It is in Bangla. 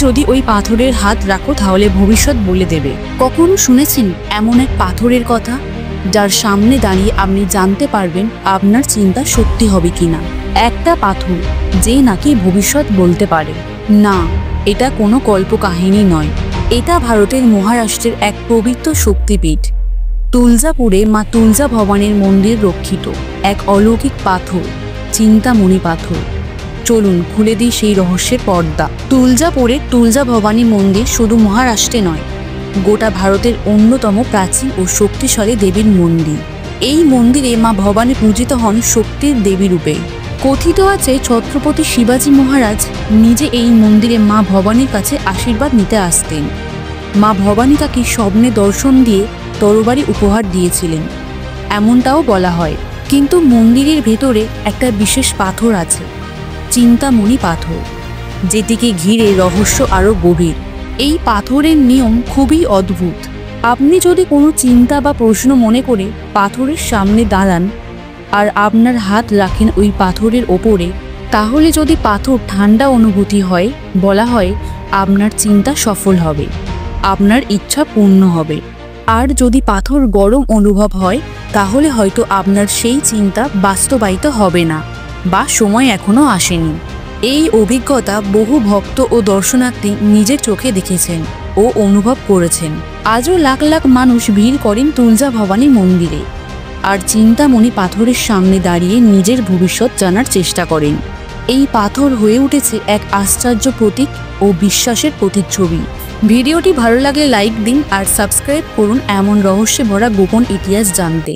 যদি ওই পাথরের হাত রাখো তাহলে ভবিষ্যৎ বলে দেবে। কখনো শুনেছেন এমন এক পাথরের কথা যার সামনে দাঁড়িয়ে আপনি জানতে পারবেন আপনার চিন্তা সত্যি হবে কিনা? একটা পাথর যে নাকি ভবিষ্যৎ বলতে পারে। না, এটা কোনো কল্পকাহিনী নয়, এটা ভারতের মহারাষ্ট্রের এক পবিত্র শক্তিপীঠ তুলজাপুরে মা তুলজা ভবানীর মন্দির রক্ষিত এক অলৌকিক পাথর, চিন্তামণি পাথর। চলুন খুলে দিই সেই রহস্যের পর্দা। তুলজাপুরের তুলজা ভবানী মন্দির শুধু মহারাষ্ট্রে নয়, গোটা ভারতের অন্যতম প্রাচীন ও শক্তিশালী দেবীর মন্দির। এই মন্দিরে মা ভবানী পূজিত হন শক্তির দেবী রূপে। কথিত আছে ছত্রপতি শিবাজী মহারাজ নিজে এই মন্দিরে মা ভবানীর কাছে আশীর্বাদ নিতে আসতেন। মা ভবানী তাকে স্বপ্নে দর্শন দিয়ে তরবারি উপহার দিয়েছিলেন, এমনটাও বলা হয়। কিন্তু মন্দিরের ভেতরে একটা বিশেষ পাথর আছে, চিন্তামণি পাথর, যেটিকে ঘিরে রহস্য আরও গভীর। এই পাথরের নিয়ম খুবই অদ্ভুত। আপনি যদি কোনো চিন্তা বা প্রশ্ন মনে করে পাথরের সামনে দাঁড়ান আর আপনার হাত রাখেন ওই পাথরের ওপরে, তাহলে যদি পাথর ঠান্ডা অনুভূতি হয়, বলা হয় আপনার চিন্তা সফল হবে, আপনার ইচ্ছা পূর্ণ হবে। আর যদি পাথর গরম অনুভব হয়, তাহলে হয়তো আপনার সেই চিন্তা বাস্তবায়িত হবে না বা সময় এখনো আসেনি। এই অভিজ্ঞতা বহু ভক্ত ও দর্শনার্থী নিজের চোখে দেখেছেন ও অনুভব করেছেন। আজও লাখ লাখ মানুষ ভিড় করেন তুলজা ভবানী মন্দিরে আর চিন্তামণি পাথরের সামনে দাঁড়িয়ে নিজের ভবিষ্যৎ জানার চেষ্টা করেন। এই পাথর হয়ে উঠেছে এক আশ্চর্য প্রতীক ও বিশ্বাসের প্রতিচ্ছবি। ভিডিওটি ভালো লাগলে লাইক দিন আর সাবস্ক্রাইব করুন এমন রহস্যে ভরা গোপন ইতিহাস জানতে।